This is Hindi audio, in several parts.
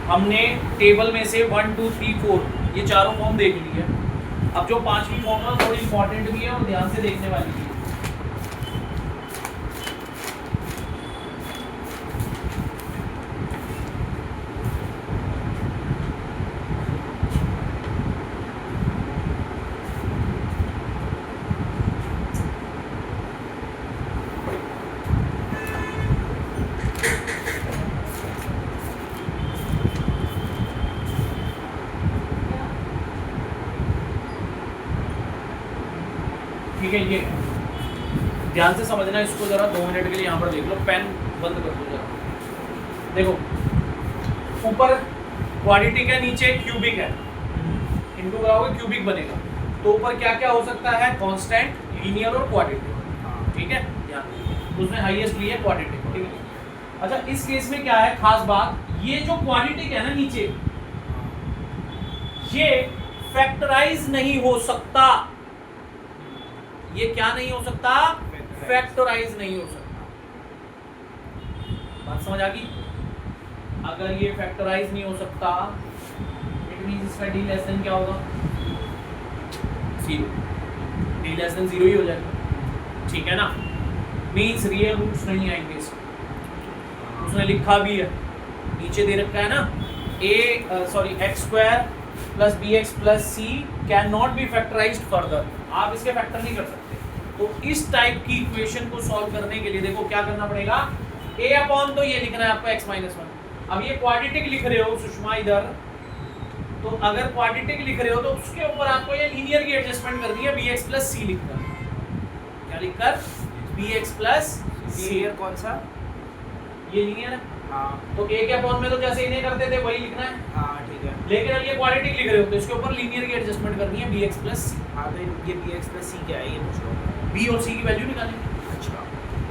हमने टेबल में से 1 2 3 4 ये चारों फॉर्म देख ली है। अब जो पांचवी फॉर्म है थोड़ी इंपॉर्टेंट भी है और ध्यान से देखने वाली भी है। ठीक है, ये ध्यान से समझना इसको जरा, 2 मिनट के लिए यहाँ पर देख लो, पेन बंद कर दो जरा। देखो ऊपर क्वाड्रेटिक है, नीचे क्यूबिक है, इनको कराओगे क्यूबिक बनेगा। तो ऊपर क्या क्या हो सकता है, कांस्टेंट, लीनियर और क्वाड्रेटिक। ठीक है, ध्यान उसमें हाईएस्ट लिया क्वाड्रेटिक। ठीक है, अच्छा इस केस में क्या है खास बात, ये जो क्वाड्रेटिक है ना नीचे, ये फैक्टराइज नहीं हो सकता। ये क्या नहीं हो सकता, फैक्टराइज नहीं हो सकता। बात समझ आ गई? अगर ये फैक्टराइज नहीं हो सकता इट मींस इसका d लेस देन क्या होगा, 0। d लेस देन 0 ही हो जाएगा। ठीक है ना, मींस रियल रूट्स नहीं आएंगे इसमें। उसने लिखा भी है, नीचे दे रखा है ना, x square plus bx plus c can not be factorised further. आप इसके फैक्टर नहीं कर सकते। तो इस टाइप की इक्वेशन को सॉल्व करने के लिए देखो क्या करना पड़ेगा, a अपॉन तो ये लिखना है आपको x माइनस 1। अब ये क्वाड्रेटिक लिख रहे हो सुषमा इधर, तो अगर क्वाड्रेटिक लिख रहे हो तो उसके ऊपर आपको ये लीनियर की एडजस्टमेंट करनी है, bx प्लस c लिखना है। क्या लिखकर, bx प्लस लीनियर कौन सा, ये लीनियर है। हाँ तो a के अपॉन में तो जैसे इन्हें करते थे वही लिखना है, हाँ ठीक है। लेकिन अब ये क्वाड्रेटिक लिख रहे हो तो इसके ऊपर लीनियर की एडजस्टमेंट करनी है, bx प्लस c। हाँ तो ये bx प्लस c क्या है ये पूछ लो। b और c की वैल्यू निकालेंगे, अच्छा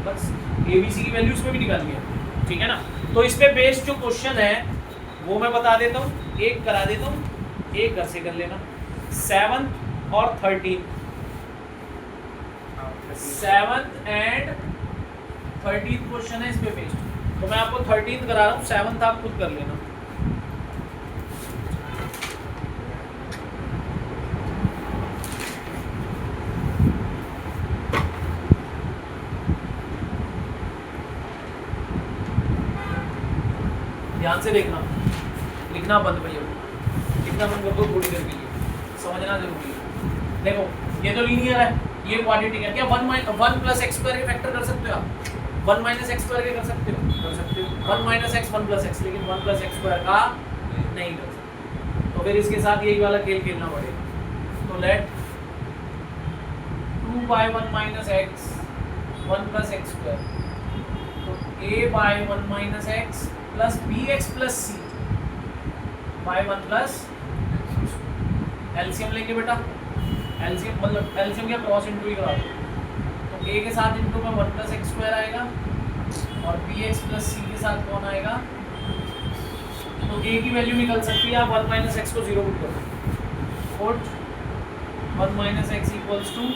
बस a b c की वैल्यू इसमें भी निकालनी है। ठीक है ना, तो इस पे बेस्ड जो क्वेश्चन है वो मैं बता देता हूँ, एक करा देता हूँ, एक घर से कर लेना। 7th और 13th, 7th and 13th question है इस पे बेस्ड। तो मैं आपको 13th करा रहा हूँ, 7th आप खुद कर लेना। ध्यान से देखना, लिखना बंद भैया, लिखना बंद कर दो थोड़ी देर के लिए, समझना जरूरी है। देखो ये तो लीनियर है, ये क्वाड्रेटिक है। क्या 1 प्लस एक्स स्क्वायर के फैक्टर कर सकते हो आप, 1 माइनस एक्स स्क्वायर के कर सकते हो, कर सकते हो 1 माइनस एक्स 1 प्लस एक्स, लेकिन 1 प्लस एक्स स्क्वायर का नहीं कर सकते। तो फिर इसके साथ यही वाला खेल खेलना पड़ेगा। तो let 2 by 1 minus x 1 plus x square, तो a by 1 minus x plus b x plus c by 1 plus, LCM लेंगे बेटा, एलसीएम मतलब एलसीएम क्या, क्रॉस इंटू ही करा दो। तो a के साथ इंटू में 1 प्लस एक्स स्क्वायर आएगा और बी एक्स प्लस सी के साथ कौन आएगा, तो a की वैल्यू निकल सकती है, आप 1 माइनस एक्स को 0 पुट करो, put 1 minus x equals to,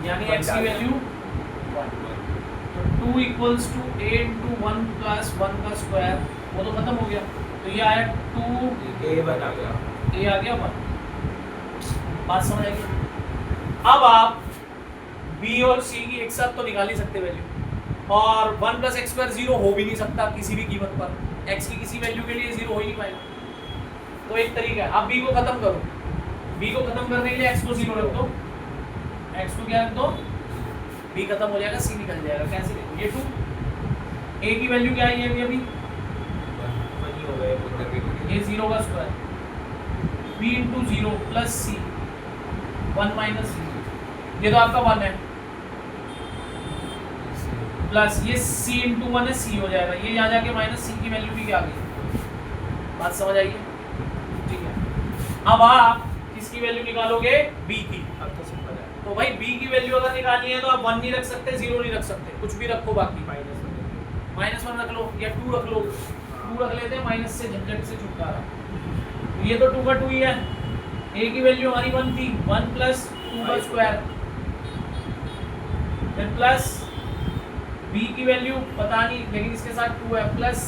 यानी x की वैल्यू 1, तो 2 equals to a into 1 plus 1 का स्क्वायर, वो तो खत्म हो गया। तो ये आया 2 a बना गया, a आ गया 1। बात समझ आई? अब आप b और c की एक साथ तो निकाल ही सकते वैल्यू, और 1 प्लस एक्स स्क्वायर 0 हो भी नहीं सकता किसी भी कीमत पर, x की किसी वैल्यू के लिए 0 हो ही नहीं पाएगा। तो एक तरीका है, आप b को खत्म करो, b को खत्म करने के लिए x को 0 रख दो, x को क्या रख दो, b खत्म हो जाएगा, c निकल जाएगा। कैसे देखो, ये 2, a की वैल्यू क्या है, ये अभी वही हो गए, ये 0 का square, b into 0 plus c 1 minus c, ये तो आपका 1 है, प्लस ये c इंटू 1 है, c हो जाएगा, ये यहाँ जाके माइनस c की वैल्यू भी क्या आ गई। बात समझ आई है? ठीक है, अब आप किसकी वैल्यू निकालोगे, b की। अब तो सिंपल है, तो भाई b की वैल्यू अगर निकालनी है तो आप 1 नहीं रख सकते, 0 नहीं रख सकते, कुछ भी रखो, बाकी -1 रख लो या 2 रख लो, 2 रख लेते हैं, माइनस से झंझट से छुटकारा। तो ये तो 2 का 2 ही है, a की वैल्यू हमारी 1 थी, 1 प्लस 2 का स्क्वायर, फिर प्लस b की वैल्यू पता नहीं, लेकिन इसके साथ 2 है, प्लस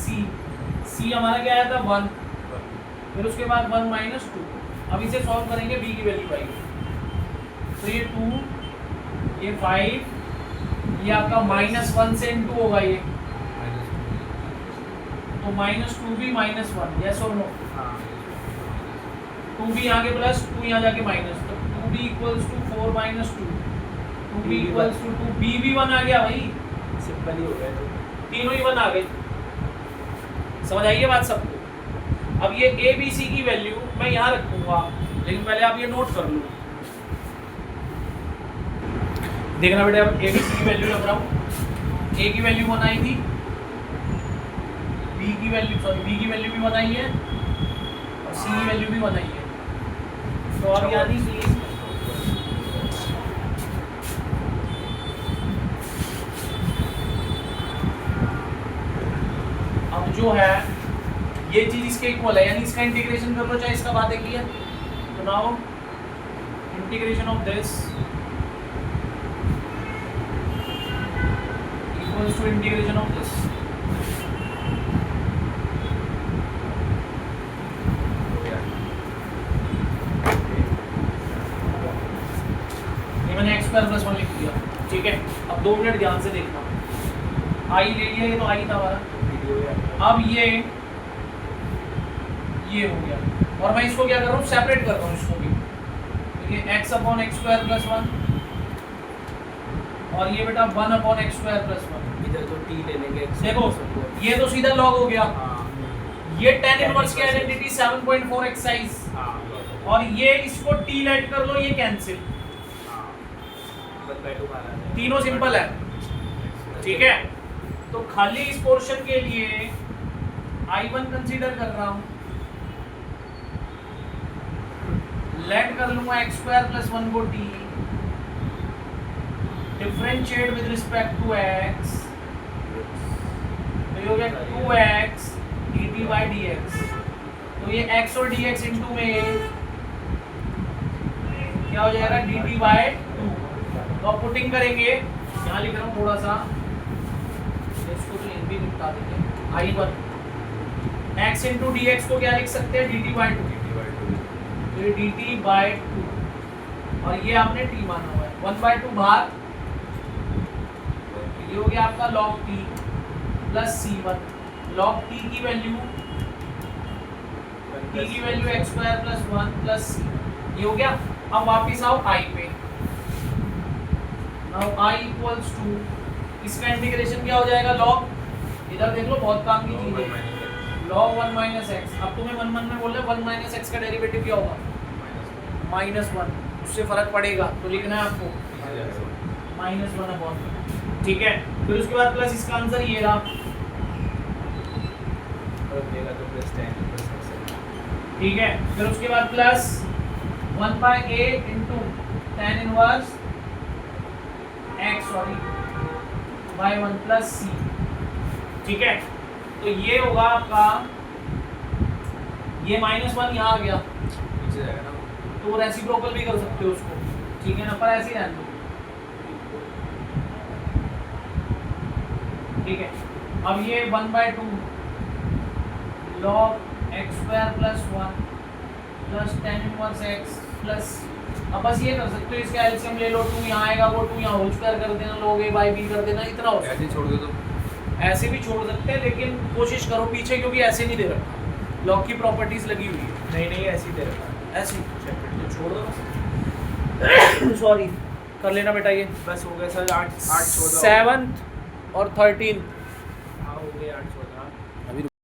c सी हमारा क्या आया था 1, फिर उसके बाद 1 माइनस 2। अब इसे सॉल्व करेंगे बी की वैल्यू पाएंगे, तो ये 2, ये 5, ये आपका -1 से इनटू होगा ये, तो -2 भी -1, यस और नो? हाँ 2 भी यहाँ के प्लस, 2 यहाँ जाके माइनस, तो 2b equals to 4 minus 2, 2b equals to 2, b भी 1 आ गया भाई, सिंपल ही हो गया तो। तीनों ही 1 आ गए। समझ आई ये बात सबको? अब ये a b c की वैल्यू मैं यहाँ रखूंगा, लेकिन पहले आप ये नोट कर लो। देखना बेटे, अब a b c की वैल्यू रख रहा हूँ। a की वैल्यू 1 आई थी, b की वैल्यू भी 1 आई है, और c की वैल्यू भी 1 आई है। तो अब यानी कि अब जो है ये चीज इसके इक्वल है, यानी इसका इंटीग्रेशन कर लो, चाहे इसका बात एक ही है। तो now integration of this equals to integration of this. ये मैंने x स्क्वायर प्लस 1 लिख दिया, ठीक है। अब 2 मिनट ध्यान से देखना, i ले लिया, ये तो i था हमारा। अब ये हो गया, और मैं इसको क्या कर रहा हूँ, सेपरेट कर रहा हूँ इसको भी। तो ये x upon x square plus 1, और ये बेटा 1 अपॉन एक्स स्क्वायर प्लस 1। इधर तो t ले लेंगे। देखो ये तो सीधा log हो गया, हाँ ये tan इनवर्स की आइडेंटिटी 7.4 एक्साइज, हाँ और ये इसको t लेट कर लो, ये कैंसिल, हाँ 1/2 आ रहा है। तीनों सिंपल है, ठीक है। तो खाली इस पोर्शन के लिए I1 कंसीडर कर रहा हूँ, लेट कर लूंगा एक्स स्क्वायर प्लस 1 को t, differentiate with respect to x, तो ये हो गया 2x dt by dx। तो ये x और dx इनटू में क्या हो जाएगा, dt by 2। तो अब पुटिंग करेंगे, यहाँ लिख रहा हूँ थोड़ा सा, इसको तो इन भी निपटा देंगे। I1 x इंटू dx को क्या लिख सकते हैं, dt by 2, तो ये dt by 2, और ये आपने t माना हुआ है, 1/2 भाग, ये हो गया आपका log t plus c1। log t की value x square plus 1 plus c, ये हो गया। अब वापिस आओ i पे, नाउ i इक्वल्स टू, इसका इंटीग्रेशन क्या हो जाएगा, log, इधर देख लो बहुत काम की चीज है, log 1 माइनस एक्स। अब तुम्हें 1 में बोल रहे 1 माइनस एक्स का डेरिवेटिव क्या होगा, -1, उससे फर्क पड़ेगा तो लिखना है आपको -1 अपॉन, ठीक है। फिर उसके बाद प्लस, इसका आंसर ये रहा, ठीक है। फिर उसके बाद plus 1/a into tan inverse x, sorry by 1 plus c, ठीक है। तो ये होगा आपका, ये -1 यहाँ आ गया, तो रेसिप्रोकल भी कर सकते हो उसको, ठीक है ना, पर ऐसे ही रहने दो, ठीक है। अब ये 1/2 log x square plus 1 plus tan inverse x plus, अब बस ये कर सकते हो, इसका एलसीएम ले लो, 2 यहाँ आएगा, वो 2 यहाँ होल स्क्वायर कर देना, log a by b कर देना, इतना हो सकता है। ऐसे छोड़ दो तो, ऐसे भी छोड़ सकते हैं, लेकिन कोशिश करो पीछे, क्योंकि ऐसे नहीं दे रखा, log की प्रॉपर्टीज लगी हुई है। नहीं ऐसे ही दे रखा है, ऐसी तो छोड़ दो बस, सॉरी कर लेना बेटा, ये बस हो गया सर। 8 छोड़ दो, 7th और 13th हाँ हो गया 8 छोड़